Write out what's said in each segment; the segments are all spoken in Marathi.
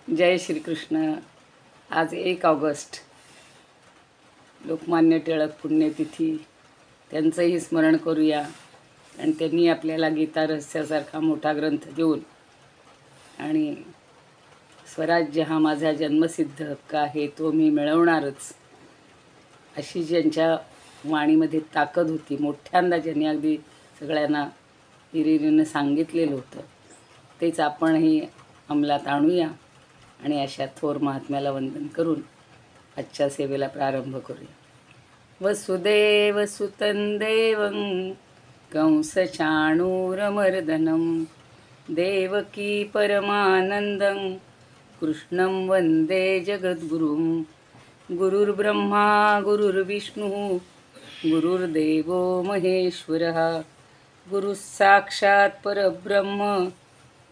जय श्रीकृष्ण. आज 1 ऑगस्ट, लोकमान्य टिळक पुण्यतिथी. त्यांचंही स्मरण करूया. आणि त्यांनी आपल्याला गीता रहस्यासारखा मोठा ग्रंथ देऊन आणि स्वराज्य हा माझा जन्मसिद्ध हक्क आहे, तो मी मिळवणारच, अशी ज्यांच्या वाणीमध्ये ताकद होती, मोठ्यांदा ज्यांनी अगदी सगळ्यांना हिरिरीनं सांगितलेलं होतं, तेच आपणही अंमलात आणूया आणि अशा थोर महात्म्याला वंदन करून आजच्या सेवेला प्रारंभ करूया. वसुदेव सुतं देवं कंसचाणूरमर्दनं देवकी परमानंदं कृष्णं वंदे जगद्गुरुं. गुरुर्ब्रह्मा गुरुर्विष्णुः गुरुर्देवो महेश्वरः गुरुः साक्षात् परब्रह्म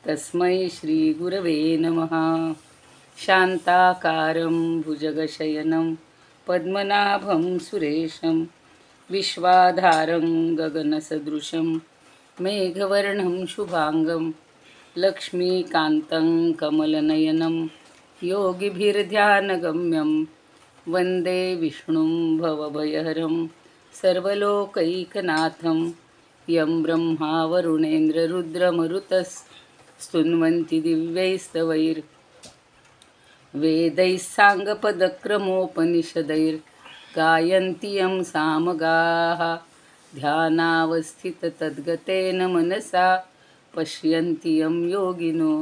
तस्मै श्रीगुरवे नमः. शान्ताकारं भुजगशयनं पद्मनाभं सुरेशं विश्वाधारं गगनसदृशं मेघवर्णं शुभांगं लक्ष्मीकान्तं कमलनयनं योगिभिर्ध्यानगम्यं वन्दे विष्णुं भवभयहरं सर्वलोकैकनाथं. यं ब्रह्मा वरुणेन्द्ररुद्रमरुतस्तुन्वन्ति दिव्यैस्तवैर् वेदैः साङ्गपदक्रमोपनिषदैर्गायन्ति यं सामगाः. ध्यानावस्थिततद्गतेन मनसा पश्यन्ति यं योगिनो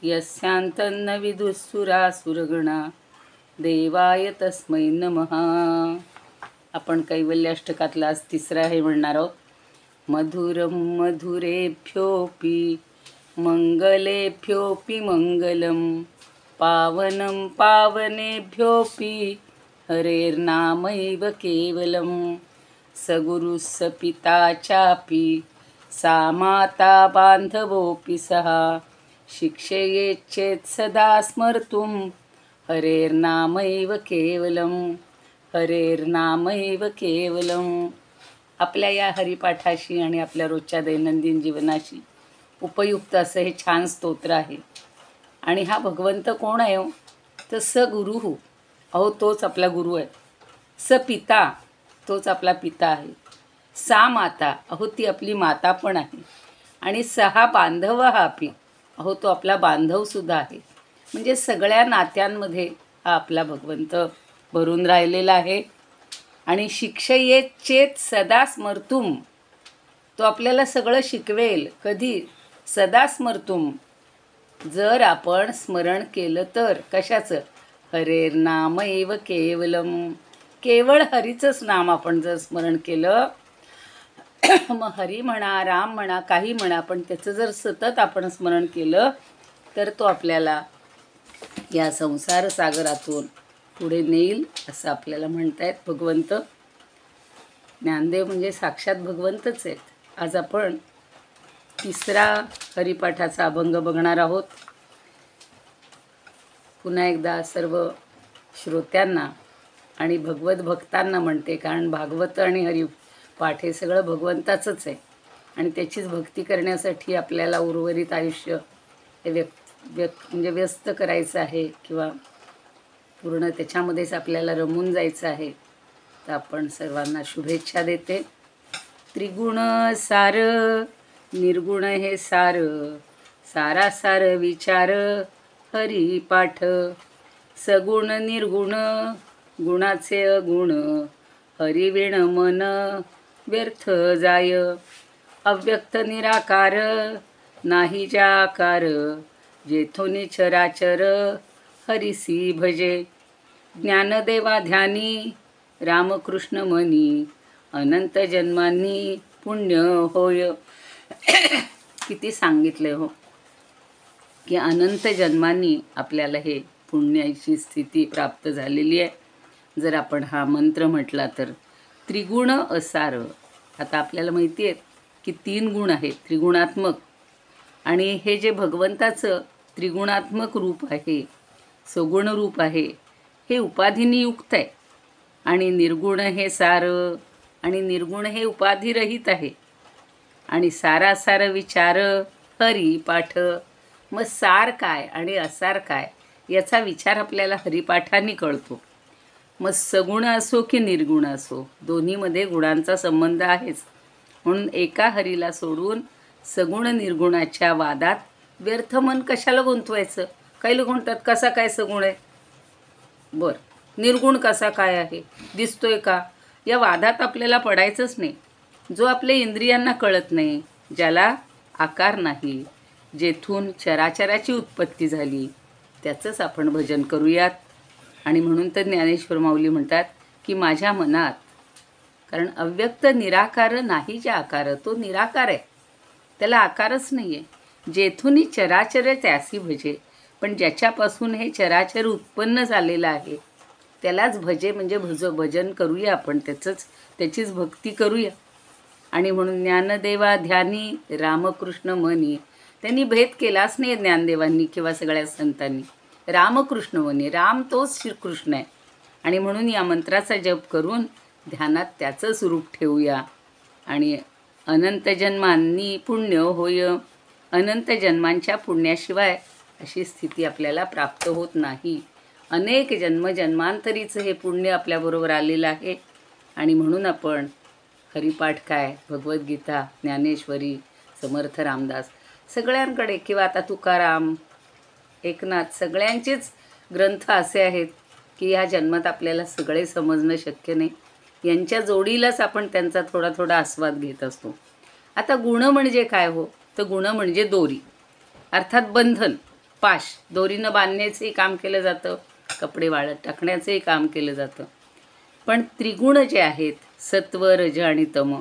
यस्यान्तन्न विदुःसुरासुरगणा देवाय तस्मै नमः. आपण कैवल्याष्टकातला आज तिसरा हे म्हणणार आहोत. मधुरं मधुरेभ्योऽपि मंगलेभ्योऽपि मंगलं पावनं पावनेभ्योऽपि हरेर्नामैव केवलं. सगुरुः स पिता चापि सा माता बान्धवोऽपि सः शिक्षयेच्चेत् सदा स्मर्तुं हरेर्नामैव केवलं. हरेर्नामैव केवलं. आपल्या या हरिपाठाशी आणि आपल्या रोजच्या दैनंदिन जीवनाशी उपयुक्त असं हे छान स्तोत्र आहे. आणि हा भगवंत कोण आहे हो? तर स गुरुः, अहो तोच आपला गुरु आहे. स पिता, तोच आपला पिता आहे. सा माता, अहो ती आपली माता पण आहे. आणि सहा बांधव हा अपि, अहो तो आपला बांधवसुद्धा आहे. म्हणजे सगळ्या नात्यांमध्ये हा आपला भगवंत भरून राहिलेला आहे. आणि शिक्षयेत चेत सदा स्मर्तुम, तो आपल्याला सगळं शिकवेल. कधी? सदा स्मर्तुम, जर आपण स्मरण केलं तर. कशाचं? हरेर्नामैव केवलम, केवळ हरीचंच नाम आपण जर स्मरण केलं, मग हरी म्हणा, राम म्हणा, काही म्हणा, पण त्याचं जर सतत आपण स्मरण केलं तर तो आपल्याला या संसार सागरातून पुढे नेईल, असं आपल्याला म्हणतायत भगवंत. ज्ञानदेव म्हणजे साक्षात भगवंतच आहेत. आज आपण तिसरा हरिपाठाचा अभंग बघणार आहोत. पुन्हा एकदा सर्व श्रोत्यांना आणि भगवत भक्तांना म्हणते, कारण भागवत आणि हरिपाठ हे सगळं भगवंताचंच आहे. आणि त्याचीच भक्ती करण्यासाठी आपल्याला उर्वरित आयुष्य हे म्हणजे व्यस्त करायचं आहे, किंवा पूर्ण त्याच्यामध्येच आपल्याला रमून जायचं आहे. तर आपण सर्वांना शुभेच्छा देते. त्रिगुण सार निर्गुण हे सार, सारासार विचार हरिपाठ. सगुण निर्गुण गुणाचे अगुण हरिविण मन व्यर्थ जाय. अव्यक्त निराकार नाही जाकार जेथोनी चराचर हरिसी भजे. ज्ञानदेवा ध्यानी रामकृष्ण मनी अनंत जन्मांनी पुण्य होय. किती सांगितले हो की अनंत जन्मांनी आपल्याला हे पुण्याची स्थिती प्राप्त झालेली आहे, जर आपण हा मंत्र म्हटला तर. त्रिगुण असार, आता आपल्याला माहिती आहे की 3 गुण आहेत त्रिगुणात्मक. आणि हे जे भगवंताचं त्रिगुणात्मक रूप आहे, सगुण रूप आहे, हे उपाधीनी युक्त आहे. आणि निर्गुण हे सार, आणि निर्गुण हे उपाधिरहित आहे. आणि सारासार विचार हरिपाठ. मग सार काय आणि असार काय याचा विचार आपल्याला हरिपाठाने कळतो. मग सगुण असो की निर्गुण असो, दोन्हीमध्ये गुणांचा संबंध आहेच. म्हणून एका हरीला सोडून सगुण निर्गुणाच्या वादात व्यर्थ मन कशाला गुंतवायचं. काही लोक म्हणतात कसा काय सगुण आहे, बरं निर्गुण कसा काय आहे, दिसतोय का, या वादात आपल्याला पडायचंच नाही. जो आपल्या इंद्रियांना कळत नाही, ज्याला आकार नाही, जेथून चराचराची उत्पत्ती झाली, त्याचंच आपण भजन करूयात. आणि म्हणून तर ज्ञानेश्वर माऊली म्हणतात की माझ्या मनात, कारण अव्यक्त निराकार नाही जे आकार, तो निराकार आहे, त्याला आकारच नाही आहे. जेथूनही चराचर त्यासी भजे, पण ज्याच्यापासून हे चराचर उत्पन्न झालेलं आहे त्यालाच भजे, म्हणजे भजन करूया आपण, त्याचीच भक्ती करूया. आणि म्हणून ज्ञानदेवा ध्यानी रामकृष्ण मनी, त्यांनी भेद केलाच नाही ज्ञानदेवांनी किंवा सगळ्या संतांनी. रामकृष्ण मनी, राम तोच श्रीकृष्ण आहे. आणि म्हणून या मंत्राचा जप करून ध्यानात त्याचं स्वरूप ठेवूया. आणि अनंत जन्मांनी पुण्य होय, अनंत जन्मांच्या पुण्याशिवाय अशी स्थिती आपल्याला प्राप्त होत नाही. अनेक जन्मांतरीचं हे पुण्य आपल्याबरोबर आलेलं आहे. आणि म्हणून आपण हरिपाठ काय, भगवद्गीता, ज्ञानेश्वरी, समर्थ रामदास सगळ्यांकडे, किंवा आता तुकाराम, एकनाथ, सगळ्यांचेच ग्रंथ असे आहेत की ह्या जन्मात आपल्याला सगळे समजणं शक्य नाही. यांच्या जोडीलाच आपण त्यांचा थोडा थोडा आस्वाद घेत असतो. आता गुण म्हणजे काय हो, तर गुण म्हणजे दोरी, अर्थात बंधन, पाश. दोरीनं बांधण्याचंही काम केलं जातं, कपडे वाळत टाकण्याचंही काम केलं जातं. पण त्रिगुण जे आहेत, सत्व, रज आणि तम,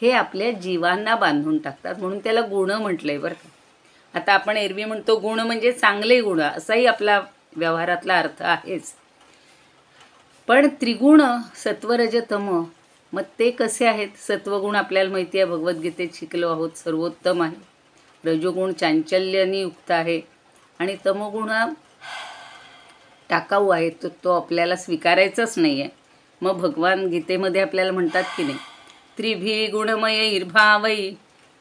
हे आपल्या जीवांना बांधून टाकतात. म्हणून त्याला गुण म्हटलं आहे बरं का. आता आपण एरवी म्हणतो गुण म्हणजे चांगले गुण, असाही आपला व्यवहारातला अर्थ आहेच. पण त्रिगुण सत्व, रज, तम, मग ते कसे आहेत. सत्वगुण आपल्याला माहिती आहे, भगवद्गीतेत शिकलो आहोत, सर्वोत्तम आहे. रजोगुण चांचल्याने युक्त आहे आणि तमोगुण टाकाऊ आहे, तो आपल्याला स्वीकारायचाच नाही आहे. मग भगवान गीतेमध्ये आपल्याला म्हणतात की नाही, त्रिभी गुणमय इर्भावै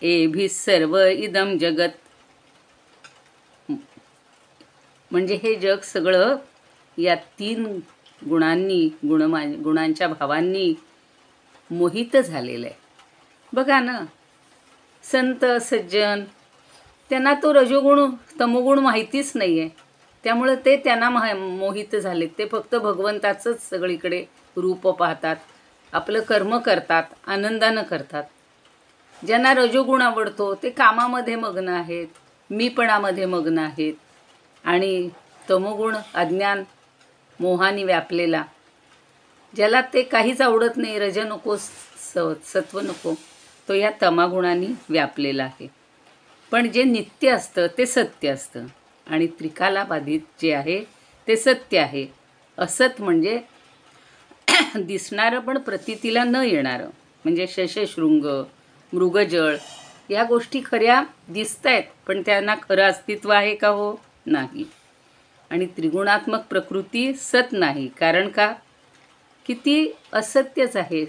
एभी सर्व इदम जगत, म्हणजे हे जग सगळं या 3 गुणांनी, गुणांच्या भावांनी मोहित झालेलं आहे. बघा ना, संत सज्जन, त्यांना तो रजोगुण तमोगुण माहितीच नाही आहे, त्यामुळं ते त्यांना मोहित झालेत. ते फक्त भगवंताचंच सगळीकडे रूप पाहतात, आपलं कर्म करतात, आनंदानं करतात. ज्यांना रजोगुण आवडतो ते कामामध्ये मग्न आहेत, मीपणामध्ये मग्न आहेत. आणि तमोगुण अज्ञान मोहाने व्यापलेला, ज्याला ते काहीच आवडत नाही, रज नको, सत्व नको, तो या तमागुणांनी व्यापलेला आहे. पण जे नित्य असतं ते सत्य असतं, आणि त्रिकाला बाधित जे आहे ते सत्य आहे. असत म्हणजे दिसणारं पण प्रतीतीला न येणारं, म्हणजे शशशृंग, मृगजळ, या गोष्टी खऱ्या दिसत आहेत, पण त्यांना खरं अस्तित्व आहे का हो, नाही. आणि त्रिगुणात्मक प्रकृती सत नाही, कारण का, की ती असत्यच आहे,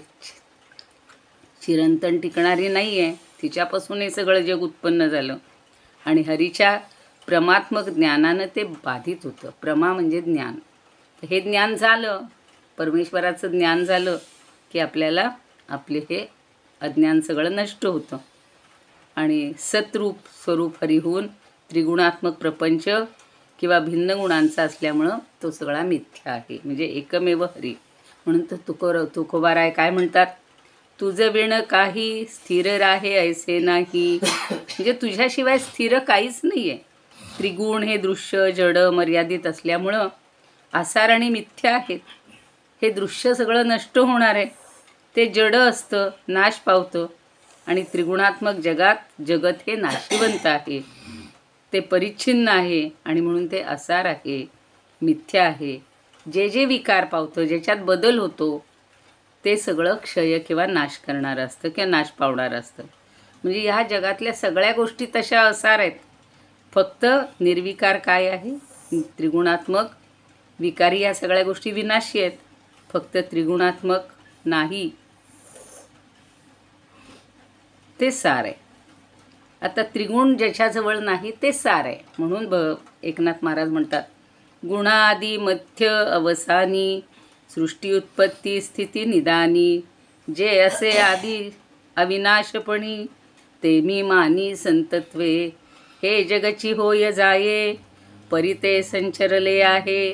चिरंतन टिकणारी नाही आहे. तिच्यापासून हे सगळं जग उत्पन्न झालं. आणि हरीच्या प्रमात्मक ज्ञानानं ते बाधित होतं. प्रमा म्हणजे ज्ञान. हे ज्ञान झालं, परमेश्वराचं ज्ञान झालं की आपल्याला आपले हे अज्ञान सगळं नष्ट होतं. आणि सतरूप स्वरूप हरी होऊन त्रिगुणात्मक प्रपंच किंवा भिन्न गुणांचा असल्यामुळं तो सगळा मिथ्या आहे, म्हणजे एकमेव हरी. म्हणून तर तुकोबाराय काय म्हणतात, तुझं विण काही स्थिर राहे ऐसे नाही, म्हणजे तुझ्याशिवाय स्थिर काहीच नाही आहे. त्रिगुण हे दृश्य जड मर्यादित असल्यामुळं आसार आणि मिथ्या आहेत. हे दृश्य सगळं नष्ट होणार आहे, ते जड असतं, नाश पावतं. आणि त्रिगुणात्मक जगात जगत हे नाशिवंत आहे, ते परिच्छिन्न आहे, आणि म्हणून ते आसार आहे, मिथ्या आहे. जे जे विकार पावतं, ज्याच्यात बदल होतो, ते सगळं क्षय किंवा नाश करणारं असतं किंवा नाश पावणारं असतं. म्हणजे ह्या जगातल्या सगळ्या गोष्टी तशा आसार आहेत. फक्त निर्विकार काय आहे, त्रिगुणात्मक. विकारी या सगळ्या गोष्टी विनाशी आहेत, फक्त त्रिगुणात्मक नाही, ते सार आहे. आता त्रिगुण ज्याच्याजवळ नाही ते सार आहे. म्हणून एकनाथ महाराज म्हणतात, गुणादि मध्य अवसानी, सृष्टी उत्पत्ती स्थिती निदानी, जे असे आदी अविनाशपणी, ते मी मानी संतत्वे, हे जगची होय जाये, परिते संचरले आहे,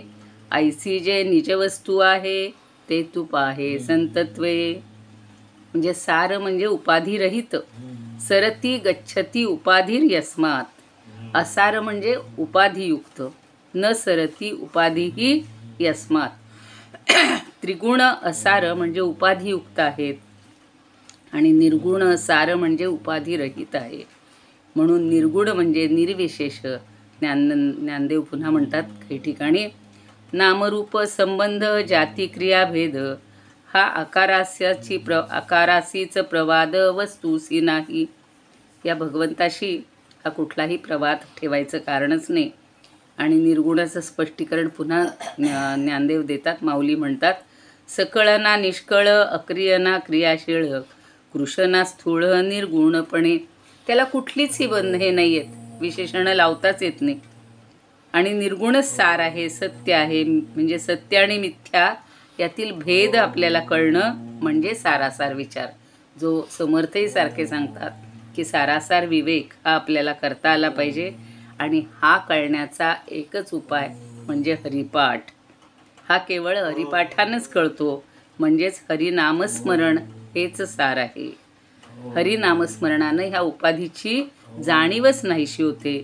ऐसी जे निजवस्तू आहे, ते तू पाहे संतत्वे. म्हणजे सार म्हणजे उपाधिरहित, सरती गच्छती उपाधीर यस्मात. असार म्हणजे उपाधियुक्त, न सरती उपाधीही यस्मात. त्रिगुण असार म्हणजे उपाधियुक्त आहेत आणि निर्गुण सार म्हणजे उपाधिरहित आहे. म्हणून निर्गुण म्हणजे निर्विशेष. ज्ञानदेव पुन्हा म्हणतात काही ठिकाणी, नामरूप संबंध जाती क्रियाभेद, हा आकारासीच प्रवाद वस्तूसी नाही. या भगवंताशी हा कुठलाही प्रवाद ठेवायचं कारणच नाही. आणि निर्गुणाचं स्पष्टीकरण पुन्हा ज्ञानदेव देतात. माऊली म्हणतात, सकळना निष्कळ अक्रियना क्रियाशीळ, कृशना स्थूळ निर्गुणपणे. त्याला कुठलीच ही हे नाही आहेत, विशेषणं लावताच येत नाही. आणि निर्गुणच सार आहे, सत्य आहे. म्हणजे सत्य आणि मिथ्या यातील भेद आपल्याला कळणं म्हणजे सारासार विचार. जो समर्थही सारखे सांगतात की सारासार विवेक हा आपल्याला करता आला पाहिजे. आणि हा कळण्याचा एकच उपाय म्हणजे हरिपाठ. हा केवळ हरिपाठानंच कळतो. म्हणजेच हरिनामस्मरण हेच सार आहे. हरिनामस्मरणानं ह्या उपाधीची जाणीवच नाहीशी होते.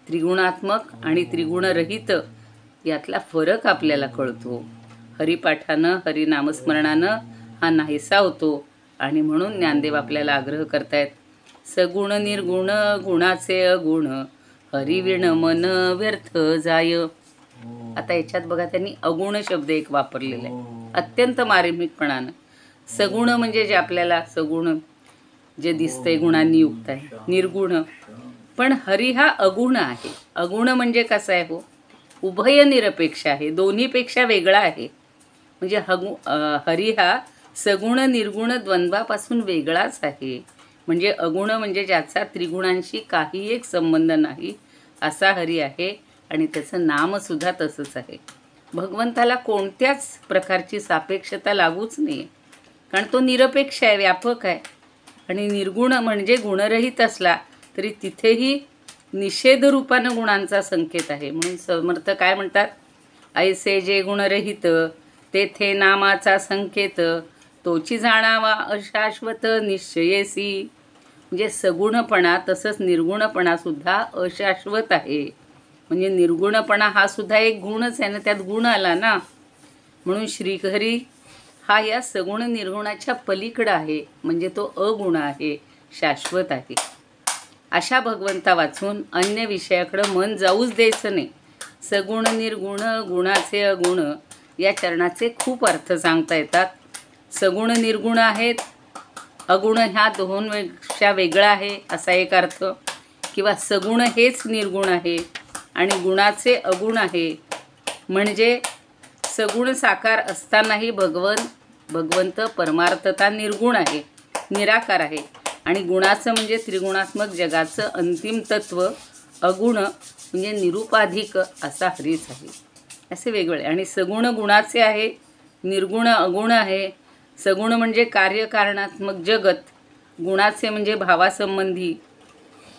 त्रिगुणात्मक आणि त्रिगुणरहित यातला फरक आपल्याला कळतो. हरिपाठानं हरिनामस्मरणानं हा नाहीसा होतो. आणि म्हणून ज्ञानदेव आपल्याला आग्रह करतायत, सगुण निर्गुण गुणाचे अगुण, हरिविण मन व्यर्थ जाय. आता याच्यात बघा त्यांनी अगुण शब्द एक वापरलेला आहे अत्यंत मार्मिकपणानं. सगुण म्हणजे जे आपल्याला सगुण जे दिसतंय गुणांनी युक्त आहे, निर्गुण. पण हरी हा अगुण आहे. अगुण म्हणजे कसा आहे हो, उभय निरपेक्ष आहे, दोन्हीपेक्षा वेगळा आहे. म्हणजे हरी हा सगुण निर्गुण द्वंद्वापासून वेगळाच आहे. म्हणजे अगुण म्हणजे ज्याचा त्रिगुणांशी काही एक संबंध नाही असा हरी आहे. आणि त्याचं नामसुद्धा तसंच आहे. भगवंताला कोणत्याच प्रकारची सापेक्षता लागूच नाही, कारण तो निरपेक्ष आहे, व्यापक आहे. आणि निर्गुण म्हणजे गुणरहित असला तरी तिथेही निषेधरूपानं गुणांचा संकेत आहे. म्हणून समर्थ काय म्हणतात, ऐसे जे गुणरहित तेथे नामाचा संकेत, तोची जाणावा अशाश्वत निश्चयेसी. म्हणजे सगुणपणा तसंच निर्गुणपणासुद्धा अशाश्वत आहे. म्हणजे निर्गुणपणा हा सुद्धा एक गुणच आहे ना, त्यात गुण आला ना. म्हणून श्रीहरी हा या सगुण निर्गुणाच्या पलीकडं आहे. म्हणजे तो अगुण आहे, शाश्वत आहे. अशा भगवंता वाचून अन्य विषयाकडं मन जाऊच द्यायचं नाही. सगुण निर्गुण गुणाचे अगुण या चरणाचे खूप अर्थ सांगता येतात. सगुण निर्गुण आहेत, अगुण ह्या दोनपेक्षा वेगळा आहे असा एक अर्थ, किंवा सगुण हेच निर्गुण आहे आणि गुणाचे अगुण आहे. म्हणजे सगुण साकार असतानाही भगवंत परमार्थता निर्गुण आहे, निराकार आहे. आणि गुणाचं म्हणजे त्रिगुणात्मक जगाचं अंतिम तत्व अगुण म्हणजे निरुपाधिक असा हरीच आहे. असे वेगवेगळे. आणि सगुण गुणाचे आहे, निर्गुण अगुण आहे. सगुण म्हणजे कार्यकारणात्मक जगत, गुणाचे म्हणजे भावासंबंधी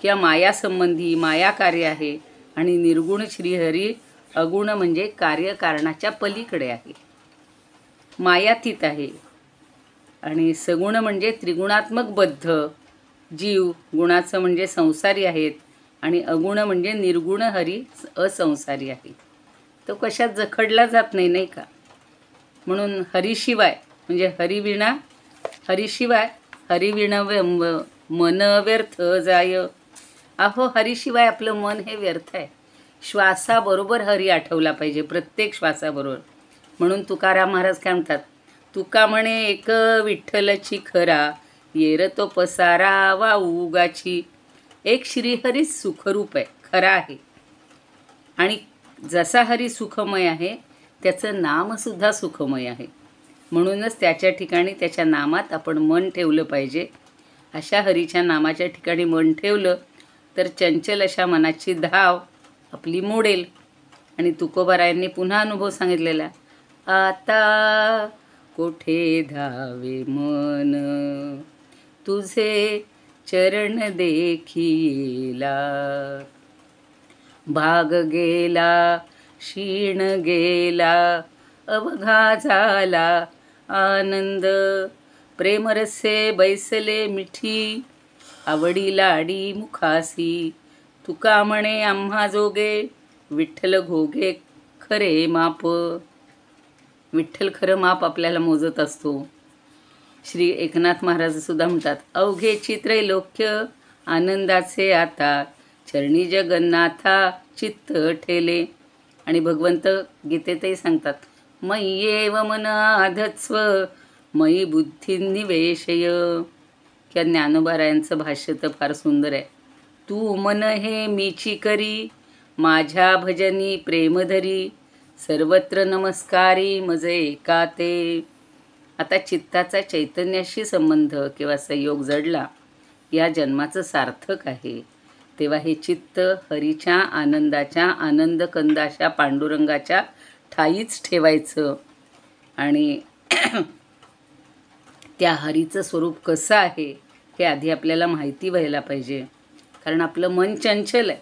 किंवा मायासंबंधी मायाकार्य आहे. आणि निर्गुण श्रीहरी अगुण म्हणजे कार्यकारणाच्या पलीकडे आहे, मायातीत आहे. आणि सगुण म्हणजे त्रिगुणात्मक बद्ध जीव, गुणाचं म्हणजे संसारी आहेत. आणि अगुण म्हणजे निर्गुण हरी असंसारी आहे. तो कशात जखडला जात नाही, नाही का. म्हणून हरीशिवाय म्हणजे हरीशिवाय हरिविण मन व्यर्थ जाय. अहो हरीशिवाय आपलं मन हे व्यर्थ आहे. श्वासाबरोबर हरी आठवला पाहिजे, प्रत्येक श्वासाबरोबर. म्हणून तुकाराम महाराज काय म्हणतात, तुका म्हणे एक विठ्ठलची खरा, येर तो पसारा वा उगाची. एक श्रीहरीच सुखरूप आहे, खरा आहे. आणि जसा हरी सुखमय आहे त्याचं नामसुद्धा सुखमय आहे. म्हणूनच त्याच्या ठिकाणी त्याच्या नामात आपण मन ठेवलं पाहिजे. अशा हरीच्या नामाच्या ठिकाणी मन ठेवलं तर चंचल अशा मनाची धाव आपली मोडेल. आणि तुकोबारायांनी पुन्हा अनुभव सांगितलेला, आता कोठे धावे मन तुझे चरण देखीला, भाग गेला क्षीण गेला अवघा झाला आनंद, प्रेमरसे बैसले मिठी आवडी लाडी मुखासी, तुका म्हणे आम्हा जोगे विठ्ठल घोगे खरे माप. विठ्ठल खरं माप आपल्याला मोजत असतो. श्री एकनाथ महाराज सुद्धा म्हणतात, अवघेची त्रैलोक्य आनंदाचे आता चरणी जगन्नाथा चित्त ठेले. आणि भगवंत गीतेतही सांगतात, मय्येव मन आधत्स्व मयी बुद्धी निवेशय. त्या ज्ञानोबारायांचं भाष्य तर फार सुंदर आहे. तू मन हे मीची करी माझ्या भजनी प्रेमधरी, सर्वत्र नमस्कारी मज एका ते. आता चित्ताचा चैतन्याशी संबंध किंवा संयोग जडला या जन्माचं सार्थक आहे. तेव्हा हे चित्त हरीच्या आनंदाच्या आनंदकंदाच्या पांडुरंगाच्या ठाईच ठेवायचं. आणि त्या हरीचं स्वरूप कसं आहे हे आधी आपल्याला माहिती व्हायला पाहिजे. कारण आपलं मन चंचल आहे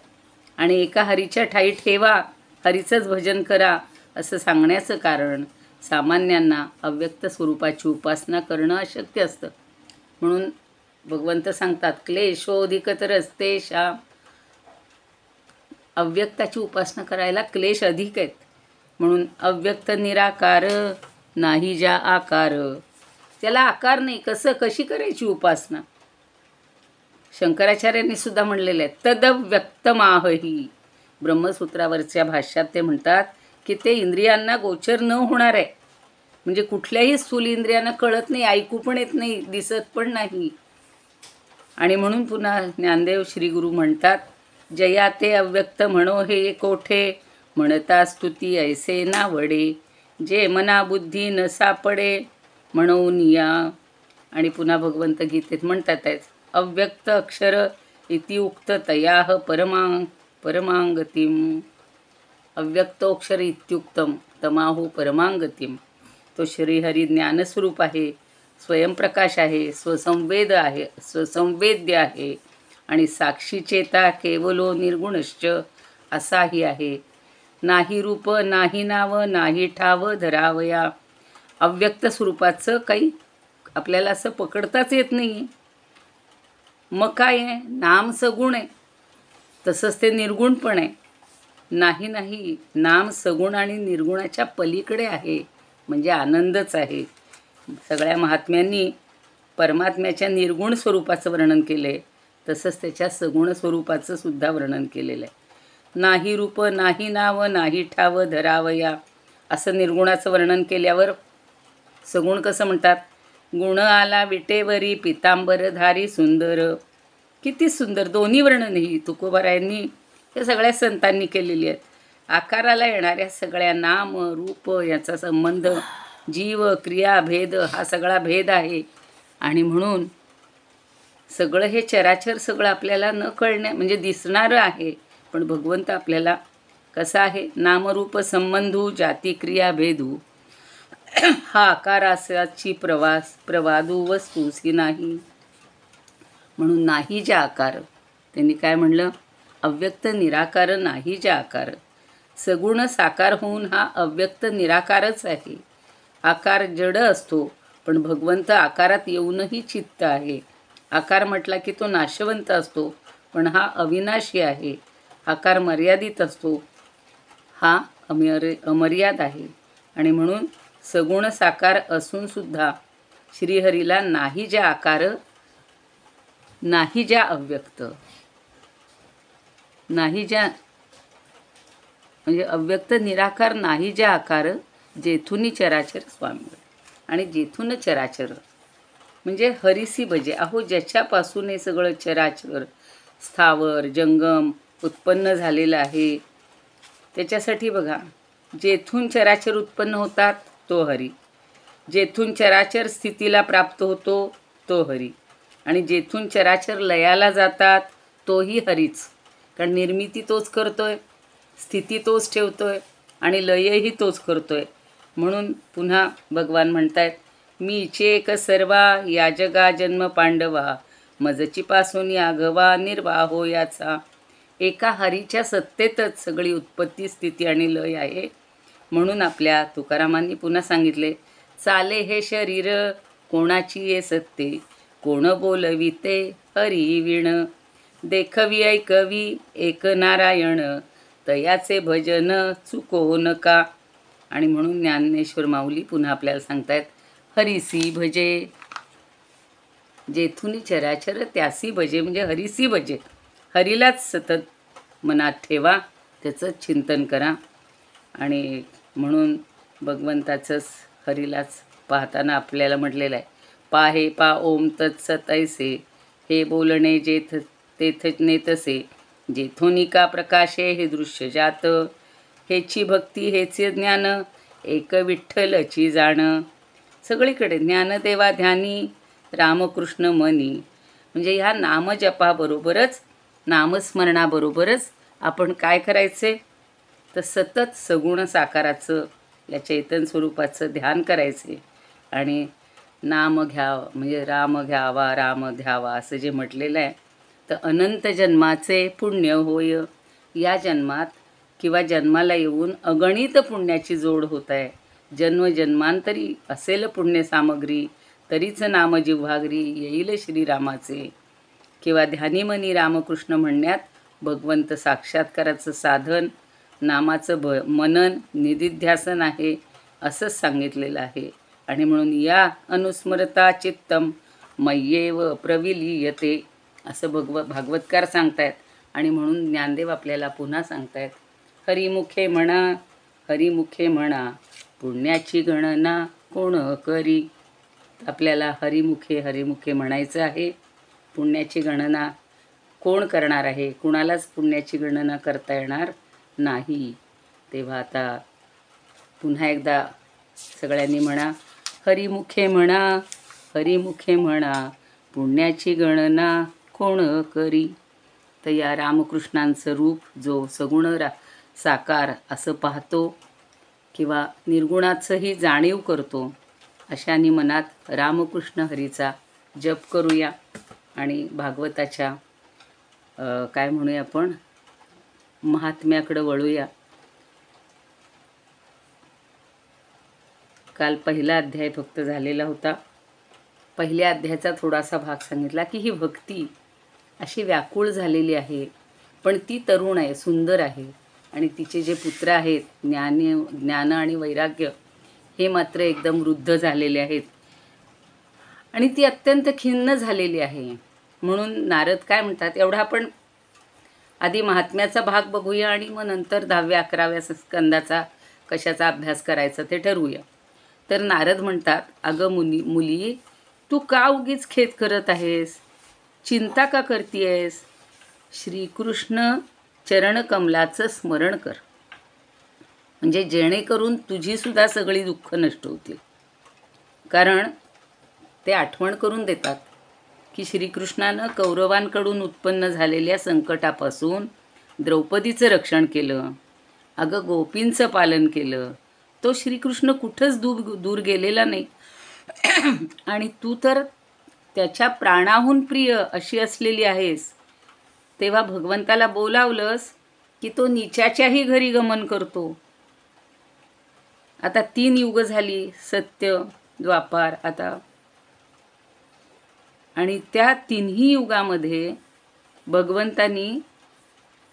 आणि एका हरीच्या ठाई ठेवा, हरीचंच भजन करा असं सांगण्याचं कारण सामान्यांना अव्यक्त स्वरूपाची उपासना करणं अशक्य असतं. म्हणून भगवंत सांगतात, क्लेशोधिकतरस्तेषां. अव्यक्ताची उपासना करायला क्लेश अधिक आहेत. म्हणून अव्यक्त निराकार नाही ज्या आकार. त्याला आकार नाही, कशी करायची उपासना. शंकराचार्यांनी सुद्धा म्हणलेलं आहे, तदव्यक्तमाहही. ब्रह्मसूत्रावरच्या भाष्यात ते म्हणतात की ते इंद्रियांना गोचर न होणार आहे. म्हणजे कुठल्याही स्थूल इंद्रियांना कळत नाही, ऐकू पण येत नाही, दिसत पण नाही. आणि म्हणून पुन्हा ज्ञानदेव श्रीगुरू म्हणतात, जया ते अव्यक्त म्हणो हे कोठे, म्हणता स्तुती ऐसे नावडे, जे मना बुद्धी न सापडे म्हणून या. आणि पुन्हा भगवंत गीतेत म्हणतात आहेत, अव्यक्त अक्षर इति उक्त तयाह परमांगतिम. अव्यक्तोक्षर इत्युक्तम तमाहु परमांगतिम. तो श्रीहरी ज्ञानस्वरूप आहे, स्वयंप्रकाश आहे, स्वसंवेद्य आहे आणि साक्षी चेता केवलो निर्गुणश्च असाही आहे. नाही रूप नाही नाव नाही ठाव धरावया. अव्यक्त स्वरूपाचं काही आपल्याला असं पकडताच येत नाही. मग काय आहे, नाम सगुण आहे, तसंच ते निर्गुण पण आहे. नाही नाम सगुण आणि निर्गुणाच्या पलीकडे आहे, म्हणजे आनंदच आहे. सगळ्या महात्म्यांनी परमात्म्याच्या निर्गुण स्वरूपाचं वर्णन केलं आहे, तसंच त्याच्या सगुण स्वरूपाचं सुद्धा वर्णन केलेलं आहे. नाही रूप नाही नाव नाही ठाव धरावया असं निर्गुणाचं वर्णन केल्यावर सगुण कसं म्हणतात, गुण आला विटेवरी पितांबरधारी सुंदर. किती सुंदर दोन्ही वर्णनही तुकोबारायांनी या सगळ्या संतांनी केलेली आहेत. आकाराला येणाऱ्या सगळ्या नाम रूप याचा संबंध जीव क्रिया भेद हा सगळा भेद आहे. आणि म्हणून सगळं हे चराचर सगळं आपल्याला न कळण्या म्हणजे दिसणारं आहे, पण भगवंत आपल्याला कसा आहे, नामरूप संबंधू जाती क्रिया भेदू हा आकाराची प्रवादू वस्तूसी नाही. म्हणून नाही ज्या आकार, त्यांनी काय म्हणलं, अव्यक्त निराकार नाही ज्या आकार. सगुण साकार होऊन हा अव्यक्त निराकारच आहे. आकार जड असतो, पण भगवंत आकारात येऊनही चित्त आहे. आकार म्हटला की तो नाशवंत असतो, पण हा अविनाशी आहे. आकार मर्यादित असतो, हा अमर्याद आहे. आणि म्हणून सगुण साकार असूनसुद्धा श्रीहरीला नाही ज्या आकार नाही ज्या अव्यक्त नाही ज्या म्हणजे अव्यक्त निराकार नाही ज्या आकार जेथून चराचर स्वामी. आणि जेथून चराचर म्हणजे हरिसी भजे. अहो ज्याच्यापासून हे सगळं चराचर स्थावर जंगम उत्पन्न झालेलं आहे, त्याच्यासाठी बघा, जेथून चराचर उत्पन्न होतात तो हरी, जेथून चराचर स्थितीला प्राप्त होतो तो हरी, आणि जेथून चराचर लयाला जातात तोही हरीच. कारण निर्मिती तोच करतोय, स्थिती तोच ठेवतोय आणि लयही तोच करतोय. म्हणून पुन्हा भगवान म्हणतायत, मीचे एक सर्वा या जगा जन्म पांडवा, मजची पासून या गवा निर्वाहो याचा. एका हरीच्या सत्तेतच सगळी उत्पत्ती, स्थिती आणि लय आहे. म्हणून आपल्या तुकारामांनी पुन्हा सांगितले, चाले हे शरीर कोणाची ये सत्ते, कोण बोलविते हरी विण. देखवी ऐकवी एक नारायण, तयाचे भजन चुको नका. आणि म्हणून ज्ञानेश्वर माऊली पुन्हा आपल्याला सांगतायत, हरिसी भजे. जेथुनी चराचर त्यासी भजे, म्हणजे हरिसी भजे. हरीलाच सतत मनात ठेवा, त्याचं चिंतन करा. आणि म्हणून भगवंताचंच हरीलाच पाहताना आपल्याला म्हटलेलं आहे, पाहे पा ओम तत्सत ऐसे, हे बोलणे जेथ तेथ नेतसे, जेथोनिका प्रकाशे हे दृश्य जात. हेची भक्ती हेचे ज्ञान, एक विठ्ठलची जाण. सगळीकडे ज्ञानदेवा ध्यानी, रामकृष्ण मनी. म्हणजे ह्या नामजपाबरोबरच, नामस्मरणाबरोबरच आपण काय करायचे, तर सतत सगुण साकाराचं, या चैतन स्वरूपाचं ध्यान करायचे. आणि नाम घ्यावं म्हणजे राम घ्यावा राम ध्यावा असं जे म्हटलेलं आहे, तर अनंत जन्माचे पुण्य होय. या जन्मात किंवा जन्माला येऊन अगणित पुण्याची जोड होत आहे. जन्मजन्मांतरी असेल पुण्य सामग्री, तरीच नाम जिव्हागरी येईल श्रीरामाचे. किंवा ध्यानीमनी रामकृष्ण म्हणण्यात भगवंत साक्षात्काराचं साधन, नामाचं मनन निधिध्यासन आहे असंच सांगितलेलं आहे. आणि म्हणून या अनुस्मरता चित्तम मय्येव प्रविलीयते असं भागवतकार सांगतायत. आणि म्हणून ज्ञानदेव आपल्याला पुन्हा सांगतायत, हरिमुखे म्हणा हरिमुखे म्हणा, पुण्याची गणना कोण करी. आपल्याला हरिमुखे हरिमुखे म्हणायचं आहे. पुण्याची गणना कोण करणार आहे, कुणालाच पुण्याची गणना करता येणार नाही. तेव्हा आता पुन्हा एकदा सगळ्यांनी म्हणा, हरिमुखे म्हणा हरिमुखे म्हणा, पुण्याची गणना कोण करी. तर या रामकृष्णांचं रूप जो सगुण साकार असं पाहतो किंवा निर्गुणाचंही जाणीव करतो, अशाने मनात रामकृष्ण हरीचा जप करूया. आणि भागवताच्या काय म्हणूया आपण, महात्म्याकडं वळूया. काल पहिला अध्याय फक्त झालेला होता. पहिल्या अध्यायाचा थोडासा भाग सांगितला की ही भक्ती अशी व्याकुळ झालेली आहे, पण ती तरुण आहे, सुंदर आहे. आणि तिचे जे पुत्र आहेत ज्ञान आणि वैराग्य, हे मात्र एकदम वृद्ध झालेले आहेत. आणि ती अत्यंत खिन्न झालेली आहे. म्हणून नारद काय म्हणतात, एवढा आपण आधी महात्म्याचा भाग बघूया आणि मग नंतर 10व्या-11व्या स्कंदाचा कशाचा अभ्यास करायचा ते ठरवूया. तर नारद म्हणतात, अगं मुली तू का उगीच खेद करत आहेस, चिंता का करतीयेस. श्रीकृष्ण चरणकमलाचं स्मरण कर, म्हणजे जेणेकरून तुझीसुद्धा सगळी दुःख नष्ट होतील. कारण ते आठवण करून देतात की श्रीकृष्णानं कौरवांकडून उत्पन्न झालेल्या संकटापासून द्रौपदीचं रक्षण केलं, अगं गोपींचं पालन केलं. तो श्रीकृष्ण कुठंच दूर गेलेला नाही. आणि तू तर त्याच्या प्राणाहून प्रिय अशी असलेली आहेस. तेव्हा भगवंताला बोलावलंस की तो नीचाच्याही घरी गमन करतो. आता 3 युग झाली, सत्य, द्वापार, आता. आणि त्या 3ही युगामध्ये भगवंतानी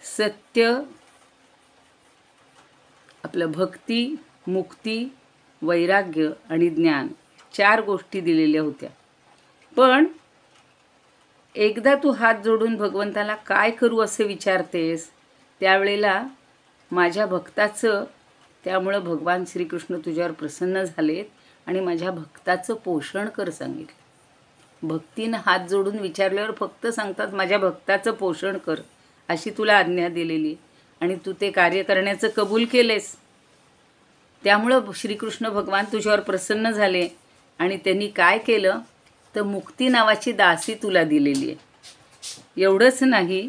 सत्य, आपलं भक्ती, मुक्ती, वैराग्य आणि ज्ञान 4 गोष्टी दिलेल्या होत्या. पण एकदा तू हात जोडून भगवंताला काय करू असे विचारतेस, त्यावेळेला माझ्या भक्ताचं, त्यामुळं भगवान श्रीकृष्ण तुझ्यावर प्रसन्न झालेत आणि माझ्या भक्ताचं पोषण कर सांगितलं. भक्तीनं हात जोडून विचारल्यावर फक्त सांगतात माझ्या भक्ताचं पोषण कर, अशी तुला आज्ञा दिलेली. आणि तू ते कार्य करण्याचं कबूल केलेस. त्यामुळं श्रीकृष्ण भगवान तुझ्यावर प्रसन्न झाले आणि त्यांनी काय केलं, तर मुक्ती नावाची दासी तुला दिलेली आहे. एवढंच नाही,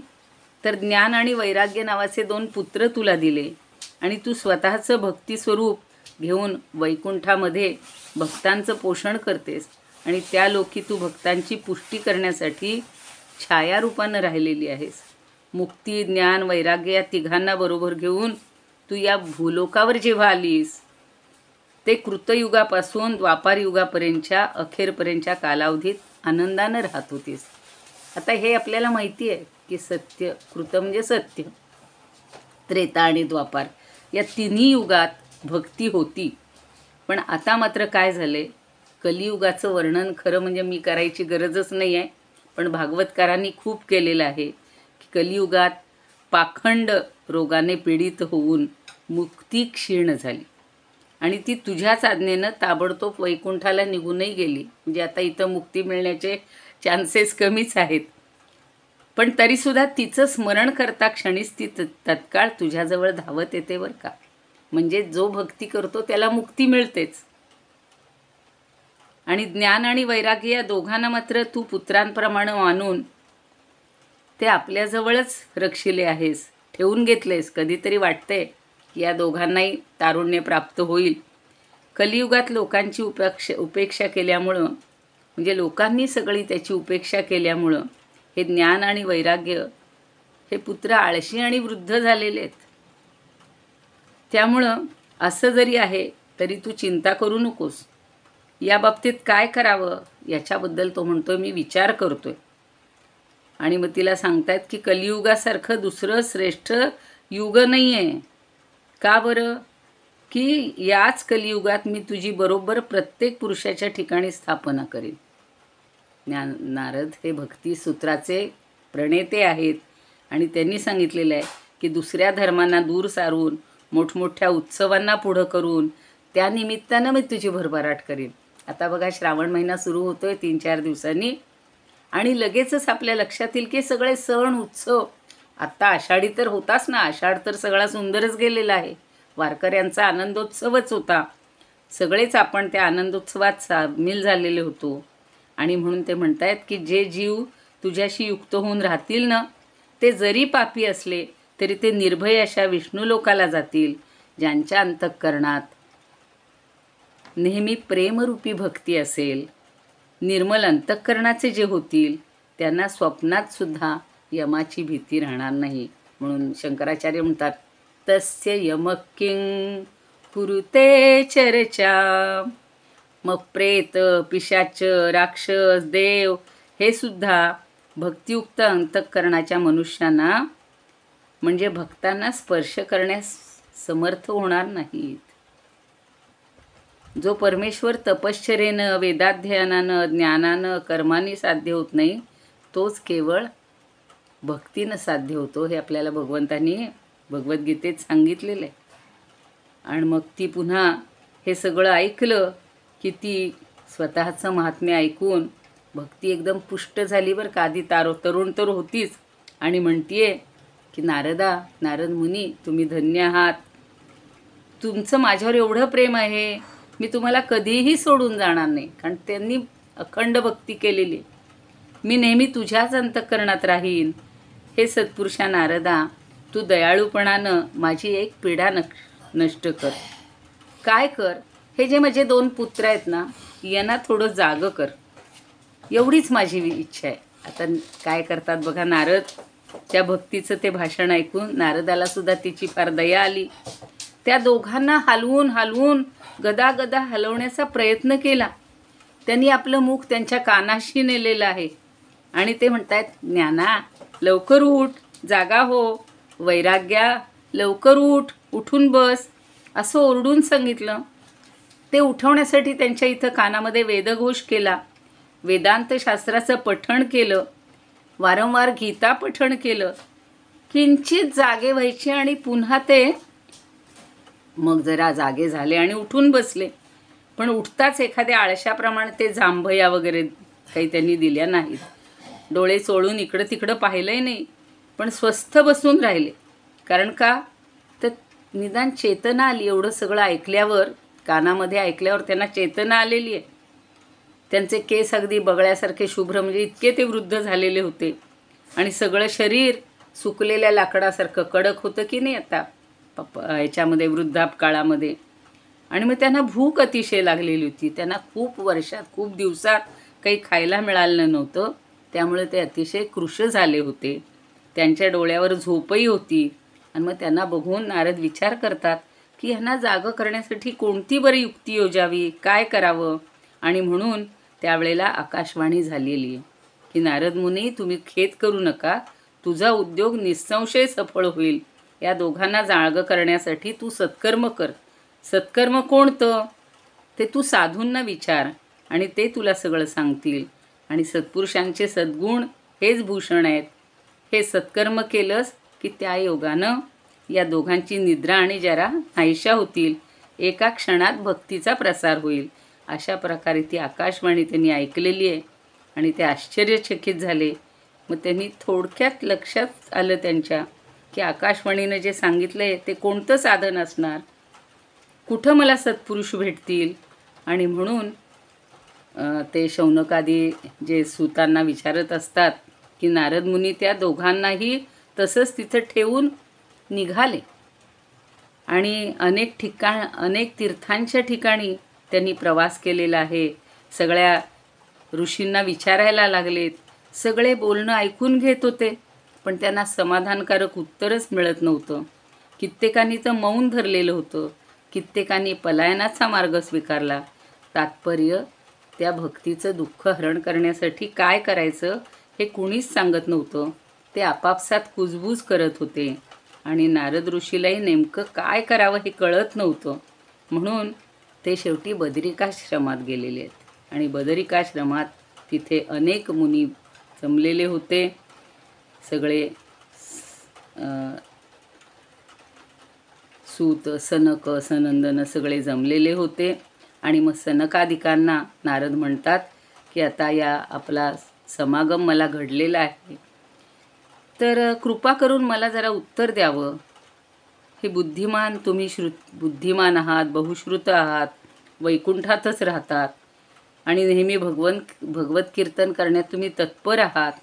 तर ज्ञान आणि वैराग्य नावाचे 2 पुत्र तुला दिले आणि तू स्वतःचं भक्तिस्वरूप घेऊन वैकुंठामध्ये भक्तांचं पोषण करतेस आणि त्या लोकी तू भक्तांची पुष्टी करण्यासाठी छायारूपानं राहिलेली आहेस. मुक्ती, ज्ञान, वैराग्य या तिघांना बरोबर घेऊन तू या भूलोकावर जेव्हा आलीस ते कृतयुगापासून द्वापारयुगापर्यंतच्या अखेरपर्यंतच्या कालावधीत आनंदानं राहत होतीस. आता हे आपल्याला माहिती आहे की सत्य, कृत म्हणजे सत्य, त्रेता आणि द्वापार या तिन्ही युगात भक्ती होती. पण आता मात्र काय झाले, कलियुगाचं वर्णन खरं म्हणजे मी करायची गरजच नाही आहे, पण भागवतकारांनी खूप केलेलं आहे की कलियुगात पाखंड रोगाने पीडित होऊन मुक्ती क्षीण झाली आणि ती तुझ्याच आज्ञेनं ताबडतोब वैकुंठाला निघूनही गेली. म्हणजे आता इथं मुक्ती मिळण्याचे चान्सेस कमीच आहेत, पण तरीसुद्धा तिचं स्मरण करता क्षणीच ती तत्काळ तुझ्याजवळ धावत येते बरं का. म्हणजे जो भक्ती करतो त्याला मुक्ती मिळतेच. आणि ज्ञान आणि वैराग्य या दोघांना मात्र तू पुत्रांप्रमाणे मानून ते आपल्याजवळच रक्षिले आहेस, ठेवून घेतलेस. कधीतरी वाटते की या दोघांनाही तारुण्य प्राप्त होईल. कलियुगात लोकांची उपेक्षा केल्यामुळं, म्हणजे लोकांनी सगळी त्याची उपेक्षा केल्यामुळं हे ज्ञान आणि वैराग्य हे पुत्र आळशी आणि वृद्ध झालेले आहेत. त्यामुळं असं जरी आहे तरी तू चिंता करू नकोस. या बाबतीत काय करावं याच्याबद्दल तो म्हणतोय मी विचार करतोय. आणि मग तिला सांगतायत की कलियुगासारखं दुसरं श्रेष्ठ युग नाही आहे. का बरं? की याच कलियुगात मी तुझी बरोबर प्रत्येक पुरुषाच्या ठिकाणी स्थापना करेन. नारद हे भक्तिसूत्राचे प्रणेते आहेत आणि त्यांनी सांगितलेलं आहे की दुसऱ्या धर्मांना दूर सारून मोठमोठ्या उत्सवांना पुढं करून त्या निमित्तानं मी तुझी भरभराट करीन. आता बघा श्रावण महिना सुरू होतोय 3-4 दिवसांनी आणि लगेचच आपल्या लक्षात येईल की सगळे सण उत्सव, आत्ता आषाढी तर होताच ना, आषाढ तर सगळा सुंदरच गेलेला आहे, वारकऱ्यांचा आनंदोत्सवच होता. सगळेच आपण त्या आनंदोत्सवात सामील झालेले होतो. आणि म्हणून ते म्हणतायत की जे जीव तुझ्याशी युक्त होऊन राहतील ना, ते जरी पापी असले तरी ते निर्भय अशा विष्णू लोकाला जातील. ज्यांच्या अंतःकरणात नेहमी प्रेमरूपी भक्ती असेल, निर्मल अंतःकरणाचे जे होतील त्यांना स्वप्नात सुद्धा यमाची भीती राहणार नाही. म्हणून शंकराचार्य म्हणतात तस्य यमकिं कुरुते चर्चा. मग प्रेत, पिशाच, राक्षस, देव हे सुद्धा भक्तियुक्त अंतःकरणाच्या मनुष्यांना म्हणजे भक्तांना स्पर्श करण्यास समर्थ होणार नाहीत. जो परमेश्वर तपश्चर्येनं, वेदाध्ययनानं, ज्ञानानं, कर्मांनी साध्य होत नाही, तोच केवळ भक्तीनं साध्य होतो. हे आपल्याला भगवंतांनी भगवद्गीतेत सांगितलेलं आहे. आणि मग ती पुन्हा हे सगळं ऐकलं की ती स्वतःचं महात्म्य ऐकून भक्ती एकदम पुष्ट झाली बरं का. आधी तरुण तर होतीच आणि म्हणतीये की नारद मुनी तुम्ही धन्य आहात, तुमचं माझ्यावर एवढं प्रेम आहे, मी तुम्हाला कधीही सोडून जाणार नाही. कारण त्यांनी अखंड भक्ती केलेली. मी नेहमी तुझ्याच अंतःकरणात राहीन. हे सत्पुरुषा नारदा, तू दयाळूपणानं माझी एक पीडा नष्ट कर. काय कर? हे जे माझे 2 पुत्र आहेत ना, यांना थोडं जागं कर, एवढीच माझी इच्छा आहे. आता काय करतात बघा नारद, त्या भक्तीचं ते भाषण ऐकून नारदाला सुद्धा तिची फार दया आली. त्या दोघांना हलवून गदा हलवण्याचा प्रयत्न केला. त्यांनी आपलं मुख त्यांच्या कानाशी नेलेलं आहे आणि ते म्हणतायत ज्ञाना लवकर उठ, जागा हो, वैराग्या लवकर उठ, उठून बस, असं ओरडून सांगितलं. ते उठवण्यासाठी त्यांच्या इथं कानामध्ये वेदघोष केला, वेदांत शास्त्राचं पठण केलं, वारंवार गीता पठण केलं. किंचित जागे व्हायचे आणि पुन्हा ते मग जरा जागे झाले आणि उठून बसले. पण उठताच एखाद्या आळशाप्रमाणे ते जांभया वगैरे काही त्यांनी दिल्या नाहीत. डोळे चोळून इकडं तिकडं पाहिलंही नाही, पण स्वस्थ बसून राहिले. कारण का तर निदान चेतना आली. एवढं सगळं ऐकल्यावर, कानामध्ये ऐकल्यावर त्यांना चेतना आलेली आहे. त्यांचे केस अगदी बगळ्यासारखे शुभ्र, म्हणजे इतके ते वृद्ध झालेले होते आणि सगळं शरीर सुकलेल्या लाकडासारखं कडक होतं की नाही आता याच्यामध्ये वृद्धापकाळामध्ये. आणि मग त्यांना भूक अतिशय लागलेली होती. त्यांना खूप वर्षात खूप दिवसात काही खायला मिळालं नव्हतं. त्यामुळे ते अतिशय कृश झाले होते. त्यांच्या डोळ्यावर झोपही होती. आणि मग त्यांना बघून नारद विचार करतात की ह्यांना जागं करण्यासाठी कोणती बरी युक्ती योजावी, काय करावं. आणि म्हणून त्यावेळेला आकाशवाणी झालेली आहे की नारद मुनी, तुम्ही खेद करू नका, तुझा उद्योग निसंशय सफळ होईल. या दोघांना जागं करण्यासाठी तू सत्कर्म कर. सत्कर्म कोणतं ते तू साधूंना विचार आणि ते तुला सगळं सांगतील. आणि सत्पुरुषांचे सद्गुण हेच भूषण आहेत. हे सत्कर्म केलंस की त्या योगानं या दोघांची निद्रा आणि जरा नाहीशा होतील. एका क्षणात भक्तीचा प्रसार होईल. अशा प्रकारे ती आकाशवाणी त्यांनी ऐकलेली आहे आणि ते आश्चर्यचकित झाले. मग त्यांनी थोडक्यात लक्षात आलं त्यांच्या की आकाशवाणीनं जे सांगितलं आहे ते कोणतं साधन असणार, कुठं मला सत्पुरुष भेटतील. आणि म्हणून ते शौनकादी जे सूतांना विचारत असतात की नारद मुनी त्या दोघांनाही तसंच तिथं ठेवून निघाले. आणि अनेक तीर्थांच्या ठिकाणी त्यांनी प्रवास केलेला आहे. सगळ्या ऋषींना विचारायला लागलेत. सगळे बोलणं ऐकून घेत होते, पण त्यांना समाधानकारक उत्तरच मिळत नव्हतं. कित्येकांनी तर मौन धरलेलं होतं, कित्येकांनी पलायनाचा मार्ग स्वीकारला. तात्पर्य, त्या भक्तीचं दुःख हरण करण्यासाठी काय करायचं हे कुणीच सांगत नव्हतं. ते आपापसात कुजबूज करत होते आणि नारद ऋषीलाही नेमकं काय करावं हे कळत नव्हतं. म्हणून ते शेवटी बदरिकाश्रमात गेलेले आहेत. आणि बदरिकाश्रमात तिथे अनेक मुनी जमलेले होते. सगळे सूत, सनक, सनंदन सगळे जमलेले होते. आणि मग सनकादिकांना नारद म्हणतात की आता या आपला समागम मला घडलेला आहे, तर कृपा करून मला जरा उत्तर द्यावं. हे बुद्धिमान, तुम्ही बुद्धिमान आहात, बहुश्रुत आहात, वैकुंठातच राहतात आणि नेहमी भगवत कीर्तन करण्यात तुम्ही तत्पर आहात.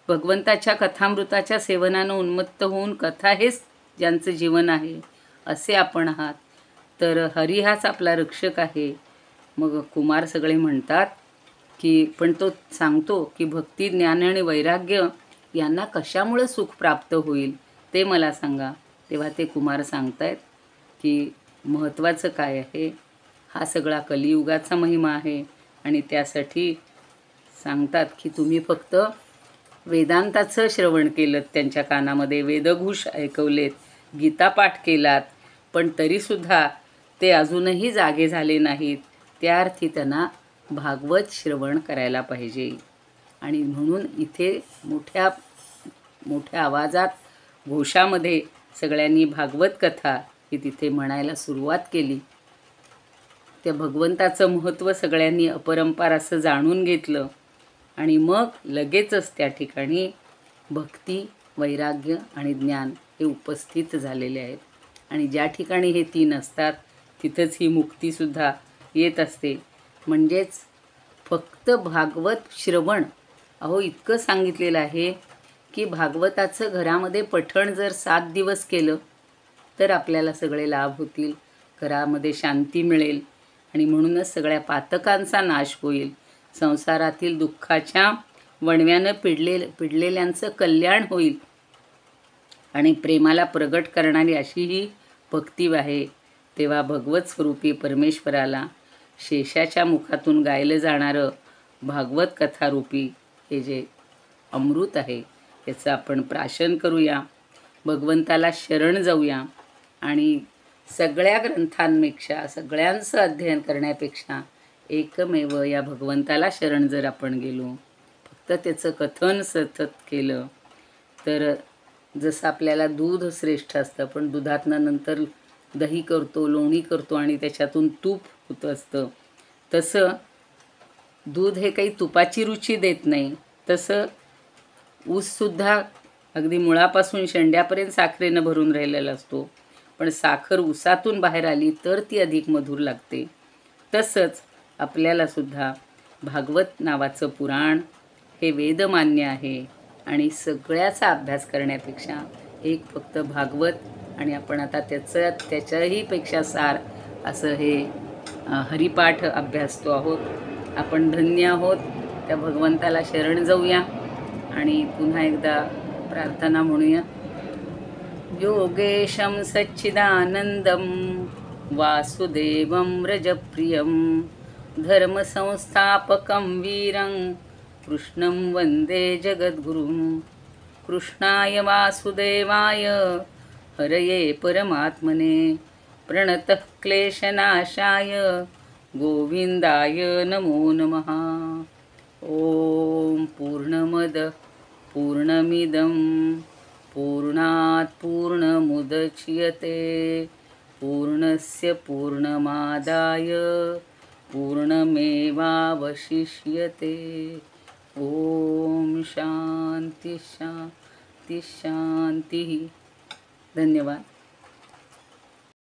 भगवंताच्या कथामृताच्या सेवनानं उन्मत्त होऊन कथा हेच ज्यांचं जीवन आहे असे आपण आहात. तर हरी हाच आपला रक्षक आहे. मग कुमार सगळे म्हणतात की पण तो सांगतो की भक्ती, ज्ञान आणि वैराग्य यांना कशामुळे सुख प्राप्त होईल ते मला सांगा. तेव्हा ते कुमार सांगतायत की महत्त्वाचं काय आहे, हा सगळा कलियुगाचा महिमा आहे. आणि त्यासाठी सांगतात की तुम्ही फक्त वेदांताचं श्रवण केलं, त्यांच्या कानामध्ये वेदघोष ऐकवलेत, गीतापाठ केलात, पण तरीसुद्धा ते अजूनही जागे झाले नाहीत. त्या अर्थी त्यांना भागवत श्रवण करायला पाहिजे. आणि म्हणून इथे मोठ्या आवाजात घोषामध्ये सगळ्यांनी भागवत कथा ही तिथे म्हणायला सुरुवात केली. त्या भगवंताचं महत्त्व सगळ्यांनी अपरंपार असं जाणून घेतलं. आणि मग लगेचच त्या ठिकाणी भक्ती, वैराग्य आणि ज्ञान हे उपस्थित झालेले आहेत. आणि ज्या ठिकाणी हे तीन असतात तिथंच ही मुक्तीसुद्धा येत असते. म्हणजेच फक्त भागवत श्रवण, अहो इतकं सांगितलेलं आहे की भागवताचं घरामध्ये पठण जर 7 दिवस केलं तर आपल्याला सगळे लाभ होतील, घरामध्ये शांती मिळेल आणि म्हणूनच सगळ्या पातकांचा नाश होईल. संसारातील दुःखाच्या वणव्यानं पिडलेल्यांचं कल्याण होईल. आणि प्रेमाला प्रगट करणारी अशी ही भक्ती आहे. तेव्हा भगवत स्वरूपी परमेश्वराला शेषाच्या मुखातून गायलं जाणारं भागवत कथारूपी हे जे अमृत आहे याचं आपण प्राशन करूया, भगवंताला शरण जाऊया. आणि सगळ्या ग्रंथांपेक्षा, सगळ्यांचं अध्ययन करण्यापेक्षा एकमेव या भगवंताला शरण जर आपण गेलो, फक्त त्याचं कथन सतत केलं, तर जसं आपल्याला दूध श्रेष्ठ असतं, पण दुधातनं नंतर दही करतो, लोणी करतो आणि त्याच्यातून तूप होत असतं, तसं दूध हे काही तुपाची रुची देत नाही. तसं ऊससुद्धा अगदी मुळापासून शेंड्यापर्यंत साखरेनं भरून राहिलेला असतो, पण साखर ऊसातून बाहेर आली तर ती अधिक मधुर लागते. तसंच आपल्यालासुद्धा भागवत नावाचं पुराण हे वेदमान्य आहे. आणि सगळ्याचा अभ्यास करण्यापेक्षा एक फक्त भागवत आणि आपण आता त्याच्याही पेक्षा सार असं हे हरिपाठ अभ्यासतो आहोत. आपण धन्य आहोत. त्या भगवंताला शरण जाऊया आणि पुन्हा एकदा प्रार्थना म्हणूया. योगेशं सच्चिदानंदं वासुदेवं व्रजप्रियं धर्मसंस्थापकं वीरं कृष्णं वन्दे जगद्गुरुं. कृष्णाय वासुदेवाय हरये परमात्मने प्रणतः क्लेशनाशाय गोविंदाय नमो नमः. ॐ पूर्णमद पूर्णमिदं पूर्णात् पूर्णमुदच्यते पूर्णस्य पूर्णमादाय पूर्णमेवावशिष्यते. ओम शांती शांती शांती. धन्यवाद.